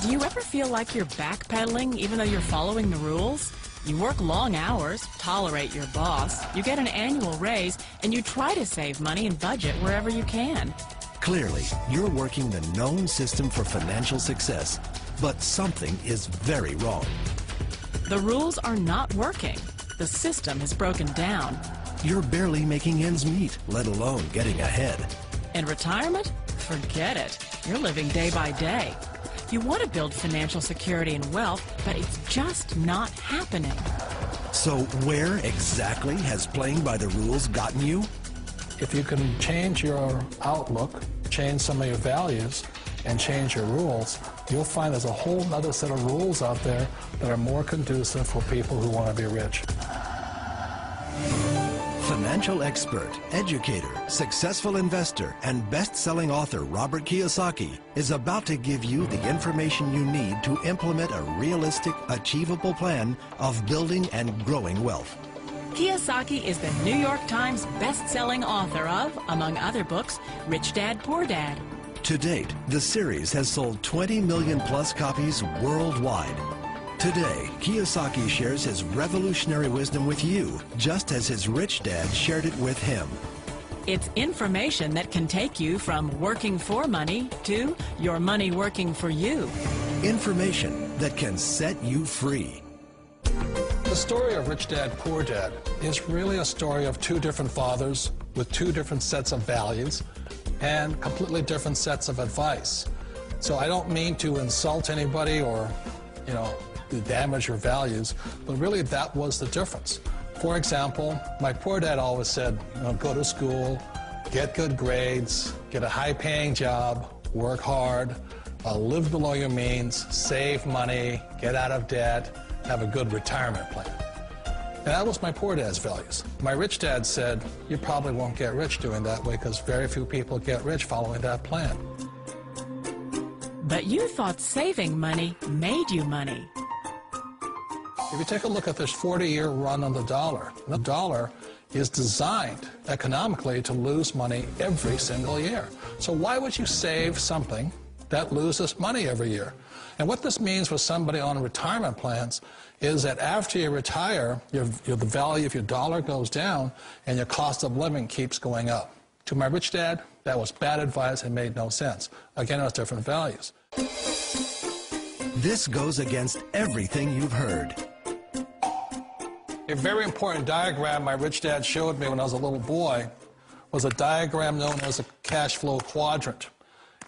Do you ever feel like you're backpedaling even though you're following the rules? You work long hours, tolerate your boss, you get an annual raise, and you try to save money and budget wherever you can. Clearly, you're working the known system for financial success, but something is very wrong. The rules are not working. The system has broken down. You're barely making ends meet, let alone getting ahead. In retirement? Forget it. You're living day by day. You want to build financial security and wealth, but it's just not happening. So where exactly has playing by the rules gotten you? If you can change your outlook, change some of your values, and change your rules, you'll find there's a whole other set of rules out there that are more conducive for people who want to be rich. Financial expert, educator, successful investor, and best-selling author Robert Kiyosaki is about to give you the information you need to implement a realistic, achievable plan of building and growing wealth. Kiyosaki is the New York Times best-selling author of, among other books, Rich Dad, Poor Dad. To date, the series has sold 20 million plus copies worldwide. Today, Kiyosaki shares his revolutionary wisdom with you, just as his rich dad shared it with him. It's information that can take you from working for money to your money working for you. Information that can set you free. The story of Rich Dad, Poor Dad is really a story of two different fathers with two different sets of values and completely different sets of advice. So I don't mean to insult anybody or, to damage your values, but really that was the difference. For example, my poor dad always said, go to school, get good grades, get a high-paying job, work hard, live below your means, save money, get out of debt, have a good retirement plan. And that was my poor dad's values. My rich dad said, you probably won't get rich doing that way because very few people get rich following that plan. But you thought saving money made you money. If you take a look at this 40-year run on the dollar is designed economically to lose money every single year. So why would you save something that loses money every year? And what this means for somebody on retirement plans is that after you retire, the value of your dollar goes down and your cost of living keeps going up. To my rich dad, that was bad advice and made no sense. Again, it was different values. This goes against everything you've heard. A very important diagram my rich dad showed me when I was a little boy was a diagram known as a cash flow quadrant.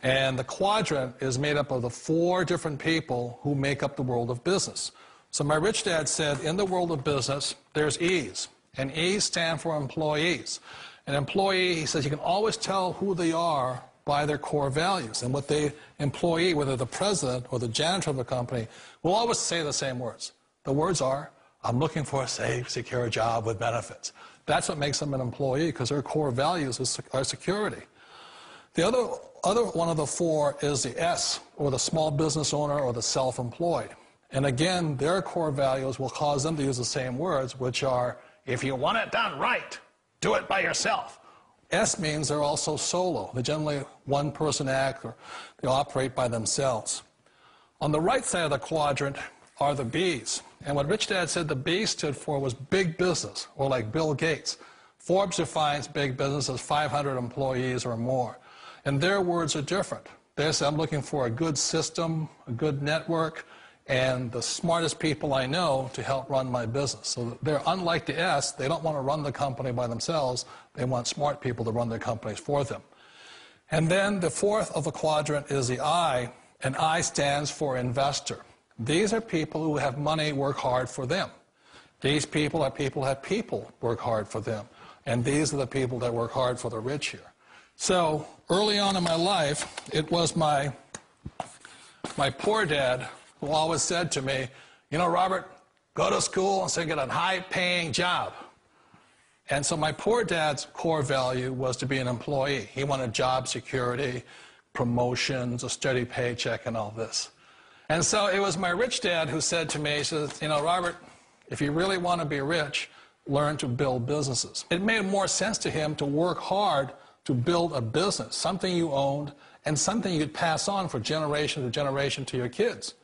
And the quadrant is made up of the 4 different people who make up the world of business. So my rich dad said, in the world of business, there's E's. And E's stand for employees. An employee, he says, you can always tell who they are by their core values. And what the employee, whether the president or the janitor of the company, will always say the same words. The words are, I'm looking for a safe, secure job with benefits. That's what makes them an employee, because their core values are security. The other one of the 4 is the S, or the small business owner or the self-employed. And again, their core values will cause them to use the same words, which are, if you want it done right, do it by yourself. S means they're also solo. They're generally one-person act, or they operate by themselves. On the right side of the quadrant are the B's. And what Rich Dad said the B stood for was big business, or like Bill Gates. Forbes defines big business as 500 employees or more. And their words are different. They say, I'm looking for a good system, a good network, and the smartest people I know to help run my business. So they're unlike the S. They don't want to run the company by themselves. They want smart people to run their companies for them. And then the 4th of the quadrant is the I, and I stands for investor. These are people who have money work hard for them. These people are people who have people work hard for them. And these are the people that work hard for the rich here. So early on in my life, it was my poor dad who always said to me, Robert, go to school and say get a high-paying job. And so my poor dad's core value was to be an employee. He wanted job security, promotions, a steady paycheck, and all this. And so it was my rich dad who said to me, he says, Robert, if you really want to be rich, learn to build businesses. It made more sense to him to work hard to build a business, something you owned, and something you could pass on for generation to generation to your kids.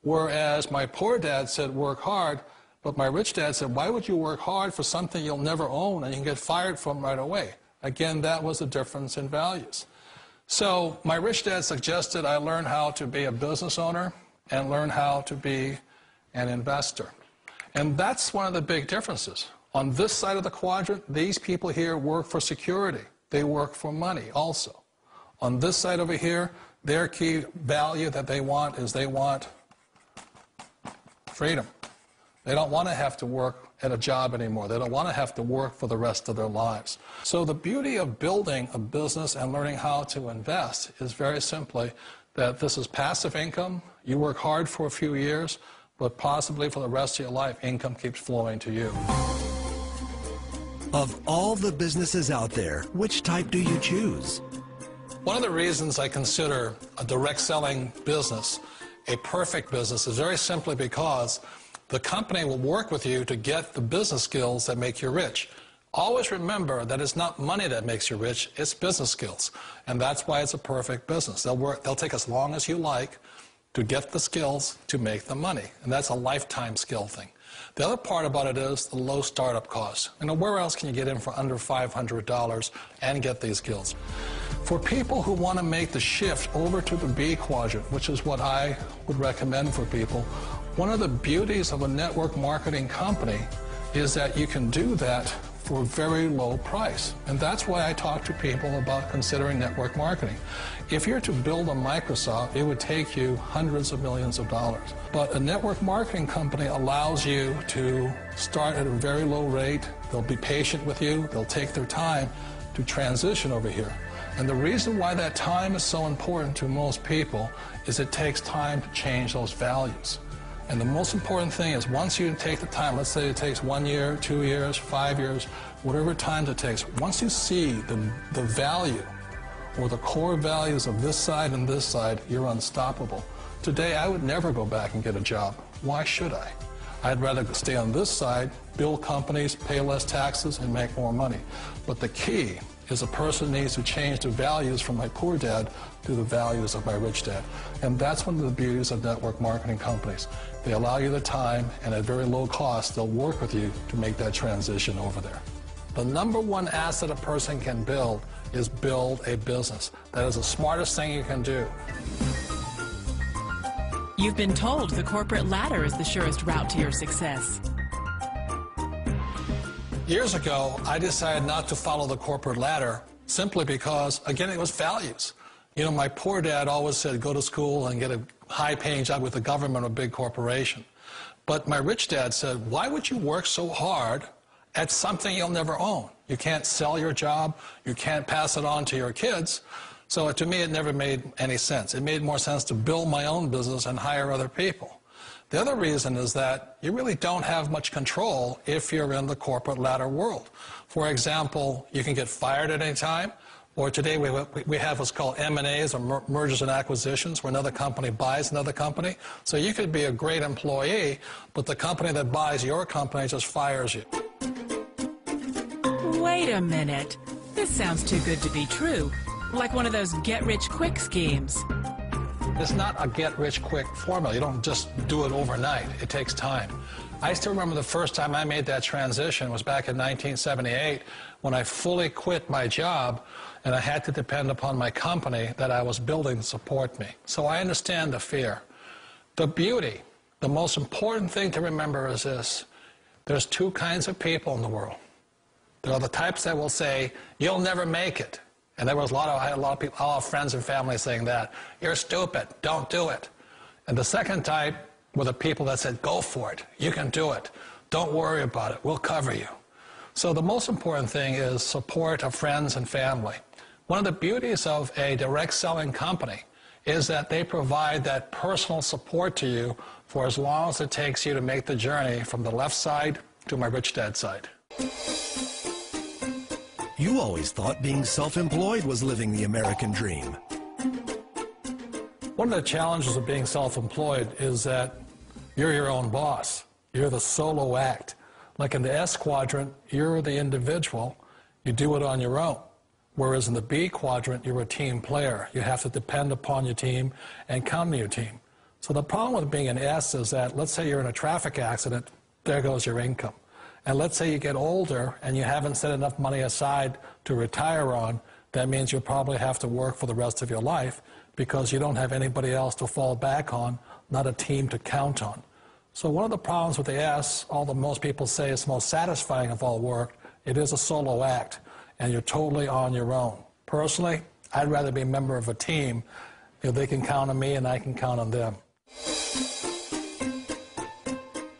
Whereas my poor dad said, work hard, but my rich dad said, why would you work hard for something you'll never own and you can get fired from right away? Again, that was the difference in values. So my rich dad suggested I learn how to be a business owner and learn how to be an investor. And that's one of the big differences. On this side of the quadrant, these people here work for security. They work for money also. On this side over here, their key value that they want is they want freedom. They don't want to have to work at a job anymore. They don't want to have to work for the rest of their lives. So the beauty of building a business and learning how to invest is very simply that this is passive income. You work hard for a few years, but possibly for the rest of your life, income keeps flowing to you. Of all the businesses out there, which type do you choose? One of the reasons I consider a direct selling business a perfect business is very simply because the company will work with you to get the business skills that make you rich. Always remember that it's not money that makes you rich, it's business skills. And that's why it's a perfect business. They'll take as long as you like to get the skills to make the money. And that's a lifetime skill thing. The other part about it is the low startup costs. You know, where else can you get in for under $500 and get these skills? For people who want to make the shift over to the B quadrant, which is what I would recommend for people, one of the beauties of a network marketing company is that you can do that for a very low price. And that's why I talk to people about considering network marketing. If you're to build a Microsoft, it would take you hundreds of millions of dollars. But a network marketing company allows you to start at a very low rate. They'll be patient with you. They'll take their time to transition over here. And the reason why that time is so important to most people is it takes time to change those values. And the most important thing is once you take the time, let's say it takes 1 year, 2 years, 5 years, whatever time it takes, once you see the value or the core values of this side and this side, you're unstoppable. Today, I would never go back and get a job. Why should I? I'd rather stay on this side, build companies, pay less taxes, and make more money. But the key is a person needs to change the values from my poor dad to the values of my rich dad. And that's one of the beauties of network marketing companies. They allow you the time, and at very low cost, they'll work with you to make that transition over there. The number one asset a person can build is build a business. That is the smartest thing you can do. You've been told the corporate ladder is the surest route to your success. Years ago, I decided not to follow the corporate ladder simply because, again, it was values. You know, my poor dad always said, go to school and get a high-paying job with the government or a big corporation. But my rich dad said, why would you work so hard at something you'll never own? You can't sell your job. You can't pass it on to your kids. So to me, it never made any sense. It made more sense to build my own business and hire other people. The other reason is that you really don't have much control if you're in the corporate ladder world. For example, you can get fired at any time, or today we have what's called M&As, or mergers and acquisitions, where another company buys another company. So you could be a great employee, but the company that buys your company just fires you. Wait a minute. This sounds too good to be true. Like one of those get-rich-quick schemes. It's not a get-rich-quick formula. You don't just do it overnight. It takes time. I still remember the first time I made that transition was back in 1978 when I fully quit my job and I had to depend upon my company that I was building to support me. So I understand the fear. The beauty, the most important thing to remember is this. There's two kinds of people in the world. There are the types that will say, you'll never make it. And I had a lot of people, a lot of friends and family saying that. You're stupid. Don't do it. And the second type were the people that said, go for it. You can do it. Don't worry about it. We'll cover you. So the most important thing is support of friends and family. One of the beauties of a direct selling company is that they provide that personal support to you for as long as it takes you to make the journey from the left side to my rich dad side. You always thought being self-employed was living the American dream. One of the challenges of being self-employed is that you're your own boss. You're the solo act. Like in the S quadrant, you're the individual. You do it on your own. Whereas in the B quadrant, you're a team player. You have to depend upon your team and count on your team. So the problem with being an S is that, let's say you're in a traffic accident, there goes your income. And let's say you get older and you haven't set enough money aside to retire on, that means you'll probably have to work for the rest of your life because you don't have anybody else to fall back on, not a team to count on. So one of the problems with the S, although most people say it's most satisfying of all work, it is a solo act, and you're totally on your own. Personally, I'd rather be a member of a team if they can count on me and I can count on them.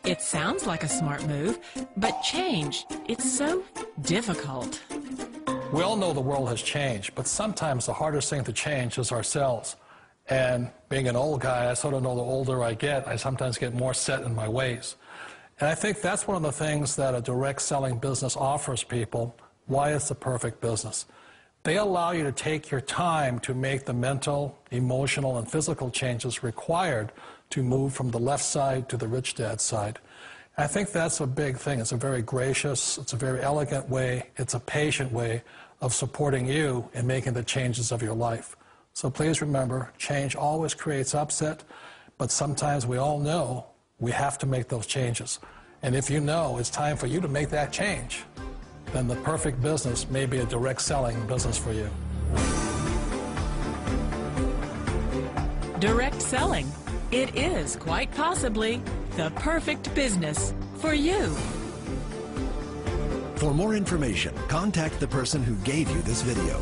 It sounds like a smart move, but change, it's so difficult. We all know the world has changed, but sometimes the hardest thing to change is ourselves. And being an old guy, I sort of know the older I get, I sometimes get more set in my ways. And I think that's one of the things that a direct selling business offers people, why it's the perfect business. They allow you to take your time to make the mental, emotional, and physical changes required to move from the left side to the rich dad side. I think that's a big thing. It's a very gracious, it's a very elegant way, it's a patient way of supporting you in making the changes of your life. So please remember, change always creates upset, but sometimes we all know we have to make those changes. And if you know it's time for you to make that change, then the perfect business may be a direct selling business for you. Direct selling. It is quite possibly the perfect business for you. For more information, contact the person who gave you this video.